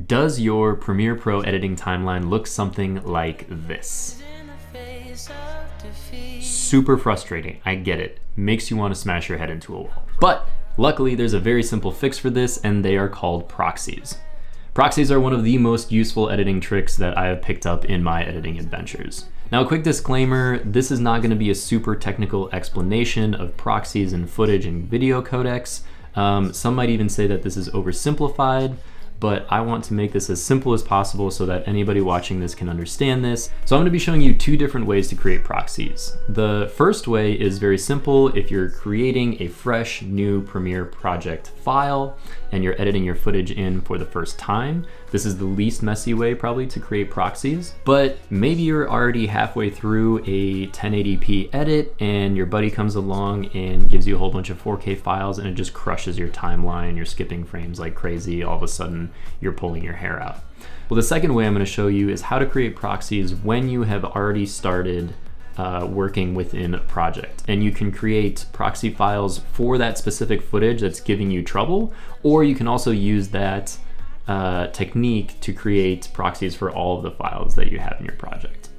does your Premiere Pro editing timeline look something like this? Super frustrating, I get it. Makes you want to smash your head into a wall. But luckily there's a very simple fix for this, and they are called proxies. Proxies are one of the most useful editing tricks that I have picked up in my editing adventures. Now, a quick disclaimer, this is not going to be a super technical explanation of proxies in footage and video codecs. Some might even say that this is oversimplified, but I want to make this as simple as possible so that anybody watching this can understand this. So I'm going to be showing you two different ways to create proxies. The first way is very simple. If you're creating a fresh new Premiere project file and you're editing your footage in for the first time, this is the least messy way probably to create proxies. But maybe you're already halfway through a 1080p edit and your buddy comes along and gives you a whole bunch of 4K files and it just crushes your timeline. You're skipping frames like crazy. All of a sudden you're pulling your hair out. Well, the second way I'm going to show you is how to create proxies when you have already started working within a project. And you can create proxy files for that specific footage that's giving you trouble, or you can also use that technique to create proxies for all of the files that you have in your project.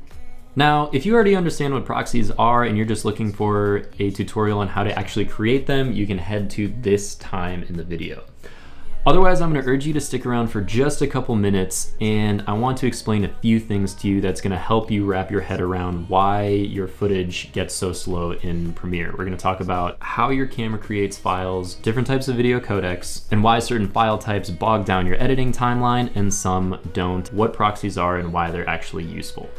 Now, if you already understand what proxies are and you're just looking for a tutorial on how to actually create them, you can head to this time in the video. Otherwise, I'm going to urge you to stick around for just a couple minutes, and I want to explain a few things to you that's going to help you wrap your head around why your footage gets so slow in Premiere. We're going to talk about how your camera creates files, different types of video codecs, and why certain file types bog down your editing timeline and some don't, what proxies are, and why they're actually useful.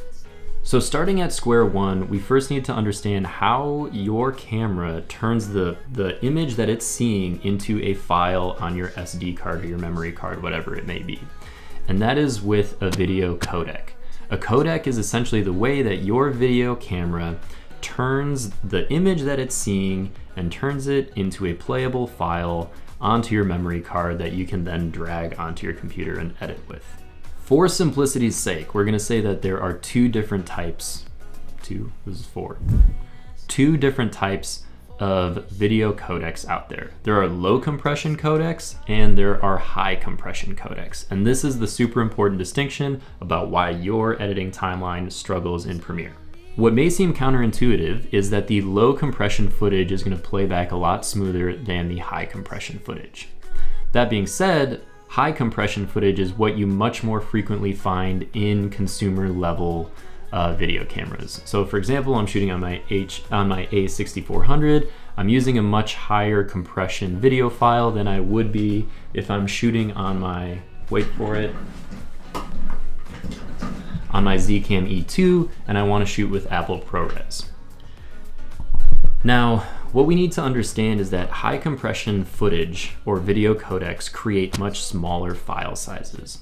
So starting at square one, we first need to understand how your camera turns the image that it's seeing into a file on your SD card or your memory card, whatever it may be. And that is with a video codec. A codec is essentially the way that your video camera turns the image that it's seeing and turns it into a playable file onto your memory card that you can then drag onto your computer and edit with. For simplicity's sake, we're going to say that there are two different types of video codecs out there. There are low compression codecs and there are high compression codecs. And this is the super important distinction about why your editing timeline struggles in Premiere. What may seem counterintuitive is that the low compression footage is going to play back a lot smoother than the high compression footage. That being said, high compression footage is what you much more frequently find in consumer level video cameras. So for example, I'm shooting on my A6400. I'm using a much higher compression video file than I would be if I'm shooting on my, wait for it, on my Zcam E2 and I want to shoot with Apple ProRes. Now, what we need to understand is that high compression footage or video codecs create much smaller file sizes.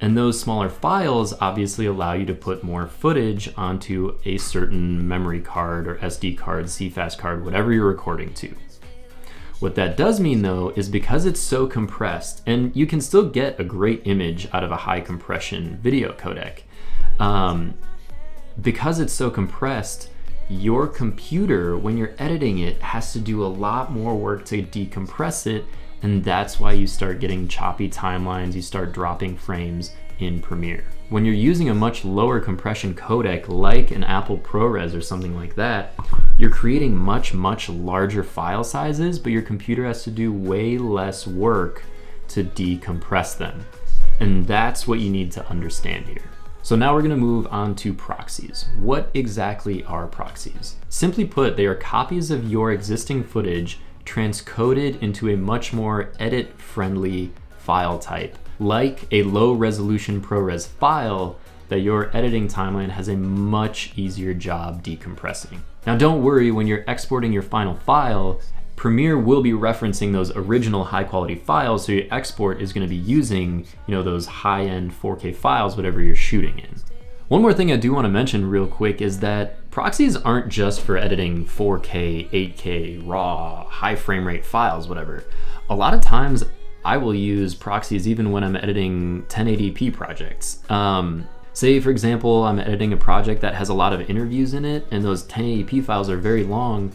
And those smaller files obviously allow you to put more footage onto a certain memory card or SD card, CFast card, whatever you're recording to. What that does mean though is because it's so compressed, and you can still get a great image out of a high compression video codec, because it's so compressed, your computer, when you're editing it, has to do a lot more work to decompress it, and that's why you start getting choppy timelines, you start dropping frames in Premiere. When you're using a much lower compression codec like an Apple ProRes or something like that, you're creating much larger file sizes, but your computer has to do way less work to decompress them. And that's what you need to understand here. So now we're going to move on to proxies. What exactly are proxies? Simply put, they are copies of your existing footage transcoded into a much more edit-friendly file type, like a low-resolution ProRes file that your editing timeline has a much easier job decompressing. Now don't worry, when you're exporting your final file, Premiere will be referencing those original high quality files, so your export is going to be using, those high-end 4K files, whatever you're shooting in. One more thing I do want to mention real quick is that proxies aren't just for editing 4K, 8K, raw, high frame rate files, whatever. A lot of times I will use proxies even when I'm editing 1080p projects. Say for example, I'm editing a project that has a lot of interviews in it and those 1080p files are very long.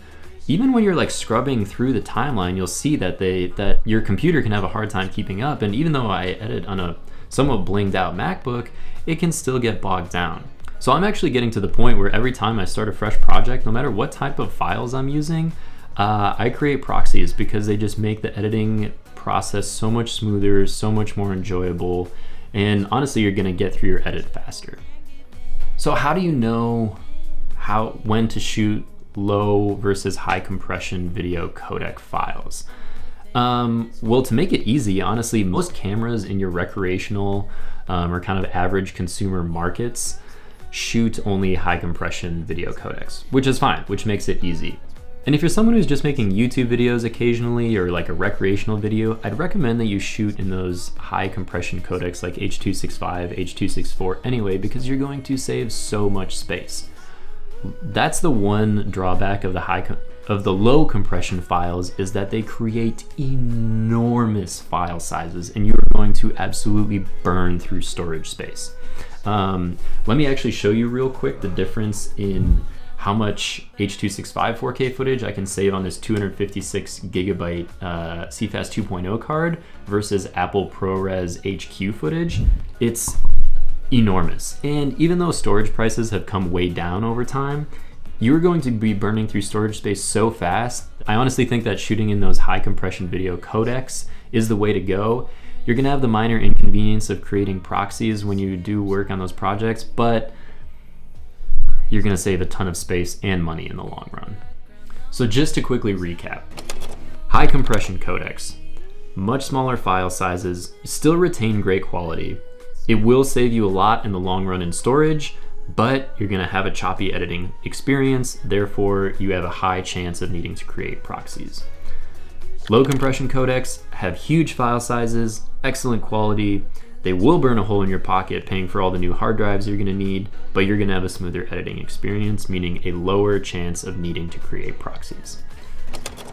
Even when you're like scrubbing through the timeline, you'll see that your computer can have a hard time keeping up. And even though I edit on a somewhat blinged out MacBook, it can still get bogged down. So I'm actually getting to the point where every time I start a fresh project, no matter what type of files I'm using, I create proxies because they just make the editing process so much smoother, so much more enjoyable, and honestly, you're gonna get through your edit faster. So how do you know when to shoot low versus high compression video codec files? Well, to make it easy, honestly, most cameras in your recreational or kind of average consumer markets shoot only high compression video codecs, which is fine, which makes it easy. And if you're someone who's just making YouTube videos occasionally or like a recreational video, I'd recommend that you shoot in those high compression codecs like H.265, H.264 anyway, because you're going to save so much space. That's the one drawback of the low compression files, is that they create enormous file sizes and you're going to absolutely burn through storage space. Let me actually show you real quick the difference in how much H.265 4K footage I can save on this 256 gigabyte CFast 2.0 card versus Apple ProRes HQ footage. It's enormous. And even though storage prices have come way down over time, you're going to be burning through storage space so fast. I honestly think that shooting in those high compression video codecs is the way to go. You're gonna have the minor inconvenience of creating proxies when you do work on those projects, but you're gonna save a ton of space and money in the long run. So just to quickly recap, high compression codecs, much smaller file sizes, still retain great quality. It will save you a lot in the long run in storage, but you're gonna have a choppy editing experience, therefore you have a high chance of needing to create proxies. Low compression codecs have huge file sizes, excellent quality. They will burn a hole in your pocket paying for all the new hard drives you're gonna need, but you're gonna have a smoother editing experience, meaning a lower chance of needing to create proxies.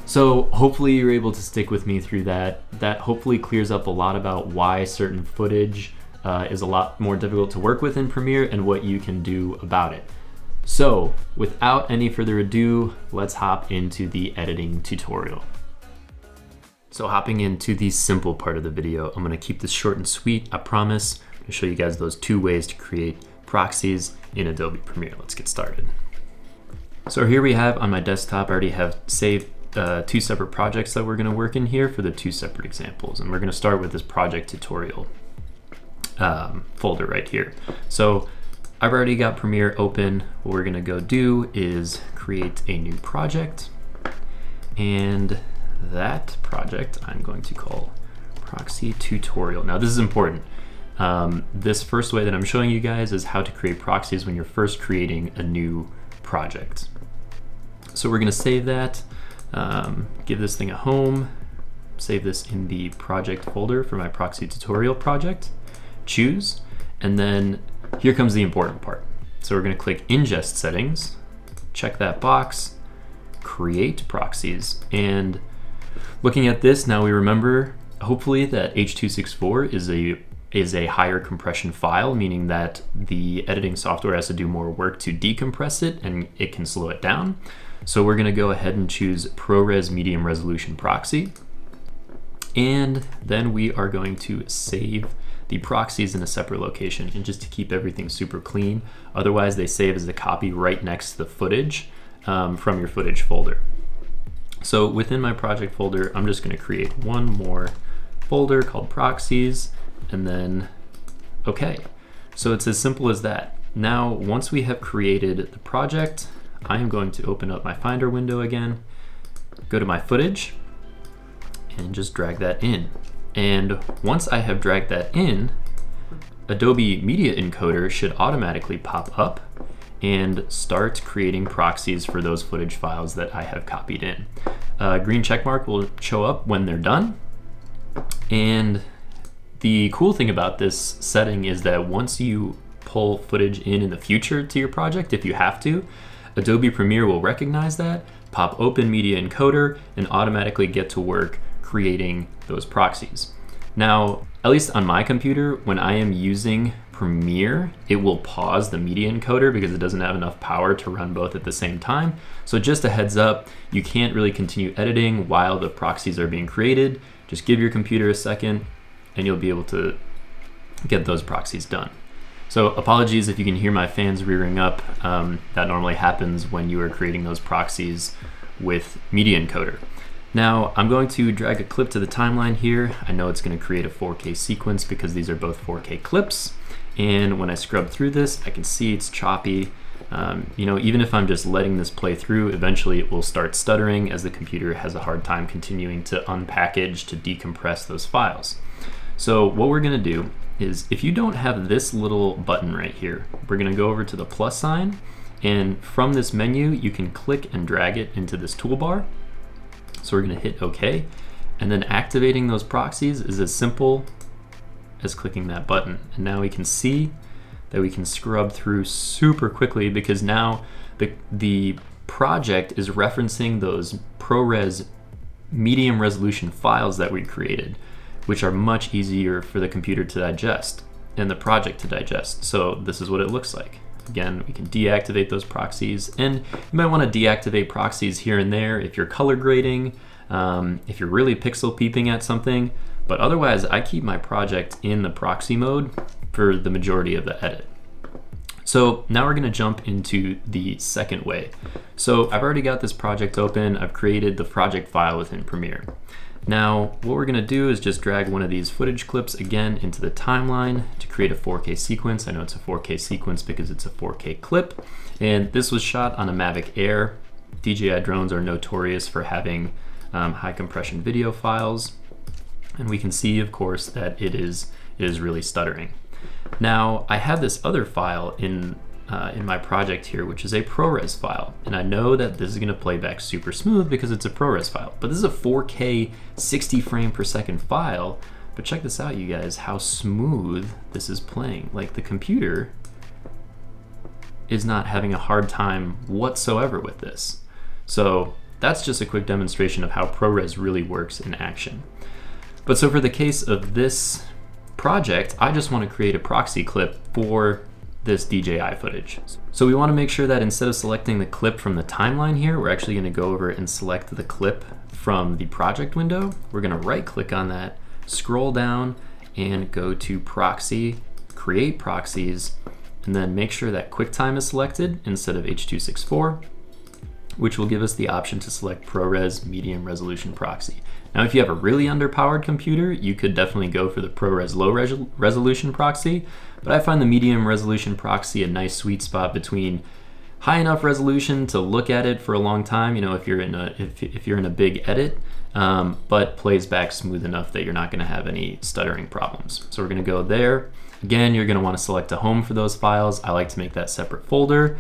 So hopefully you're able to stick with me through that. That hopefully clears up a lot about why certain footage is a lot more difficult to work with in Premiere and what you can do about it. So without any further ado, let's hop into the editing tutorial. So hopping into the simple part of the video, I'm gonna keep this short and sweet, I promise. I'm gonna show you guys those 2 ways to create proxies in Adobe Premiere. Let's get started. So here we have on my desktop, I already have saved 2 separate projects that we're gonna work in here for the 2 separate examples. And we're gonna start with this project tutorial folder right here. So I've already got Premiere open. What we're gonna go do is create a new project, and that project I'm going to call proxy tutorial. Now this is important. This first way that I'm showing you guys is how to create proxies when you're first creating a new project. So we're gonna save that, give this thing a home, save this in the project folder for my proxy tutorial project, choose, and then here comes the important part. So we're gonna click ingest settings, check that box, create proxies, and looking at this, now we remember, hopefully, that H.264 is a higher compression file, meaning that the editing software has to do more work to decompress it and it can slow it down. So we're gonna go ahead and choose ProRes medium resolution proxy. And then we are going to save the proxies in a separate location, and just to keep everything super clean. Otherwise they save as a copy right next to the footage from your footage folder. So within my project folder, I'm just gonna create one more folder called proxies, and then, okay. So it's as simple as that. Now, once we have created the project, I am going to open up my Finder window again, go to my footage, and just drag that in. And once I have dragged that in, Adobe Media Encoder should automatically pop up and start creating proxies for those footage files that I have copied in. Green check mark will show up when they're done. And the cool thing about this setting is that once you pull footage in the future to your project, if you have to, Adobe Premiere will recognize that, pop open Media Encoder, and automatically get to work creating those proxies. Now, at least on my computer, when I am using Premiere, it will pause the Media Encoder because it doesn't have enough power to run both at the same time. So just a heads up, you can't really continue editing while the proxies are being created. Just give your computer a second and you'll be able to get those proxies done. So apologies if you can hear my fans rearing up. That normally happens when you are creating those proxies with Media Encoder. Now I'm going to drag a clip to the timeline here. I know it's going to create a 4K sequence because these are both 4K clips. And when I scrub through this, I can see it's choppy. You know, even if I'm just letting this play through, eventually it will start stuttering as the computer has a hard time continuing to unpackage, to decompress those files. So what we're going to do is, if you don't have this little button right here, we're going to go over to the plus sign, and from this menu you can click and drag it into this toolbar. So we're going to hit OK, and then activating those proxies is as simple as clicking that button. And now we can see that we can scrub through super quickly, because now the project is referencing those ProRes medium resolution files that we created, which are much easier for the computer to digest and the project to digest. So this is what it looks like. Again, we can deactivate those proxies, and you might want to deactivate proxies here and there if you're color grading, if you're really pixel peeping at something, but otherwise I keep my project in the proxy mode for the majority of the edit. So now we're going to jump into the second way. So I've already got this project open. I've created the project file within Premiere. Now what we're going to do is just drag one of these footage clips again into the timeline to create a 4K sequence. I know it's a 4K sequence because it's a 4K clip, and this was shot on a Mavic Air. DJI drones are notorious for having high compression video files, and we can see, of course, that it is really stuttering. Now I have this other file in my project here, which is a ProRes file, and I know that this is going to play back super smooth because it's a ProRes file, but this is a 4K 60 frame per second file. But check this out, you guys, how smooth this is playing. Like, the computer is not having a hard time whatsoever with this. So that's just a quick demonstration of how ProRes really works in action. But so for the case of this project, I just want to create a proxy clip for this DJI footage. So we want to make sure that instead of selecting the clip from the timeline here, we're actually going to go over and select the clip from the project window. We're going to right click on that, scroll down, and go to proxy, create proxies, and then make sure that QuickTime is selected instead of H.264, which will give us the option to select ProRes medium resolution proxy. Now, if you have a really underpowered computer, you could definitely go for the ProRes low resolution proxy, but I find the medium resolution proxy a nice sweet spot between high enough resolution to look at it for a long time, you know, if you're in a big edit, but plays back smooth enough that you're not going to have any stuttering problems. So we're going to go there. Again, you're going to want to select a home for those files. I like to make that separate folder,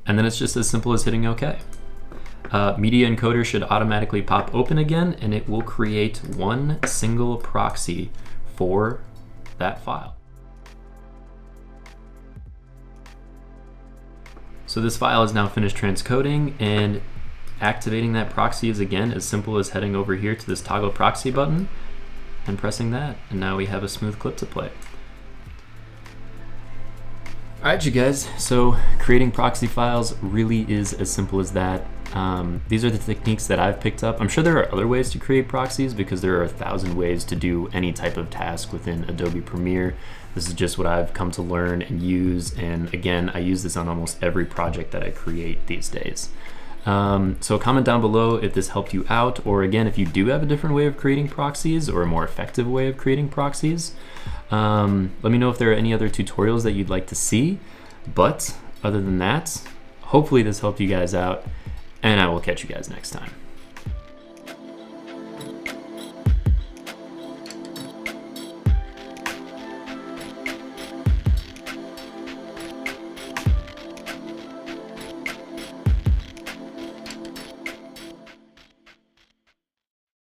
and then it's just as simple as hitting OK. Media Encoder should automatically pop open again, and it will create one single proxy for that file. So this file is now finished transcoding, and activating that proxy is again as simple as heading over here to this toggle proxy button and pressing that, and now we have a smooth clip to play. Alright, you guys, so creating proxy files really is as simple as that. These are the techniques that I've picked up. I'm sure there are other ways to create proxies because there are 1,000 ways to do any type of task within Adobe Premiere. This is just what I've come to learn and use, and again, I use this on almost every project that I create these days. So comment down below if this helped you out, or again, if you do have a different way of creating proxies or a more effective way of creating proxies. Let me know if there are any other tutorials that you'd like to see. But other than that, hopefully this helped you guys out, and I will catch you guys next time.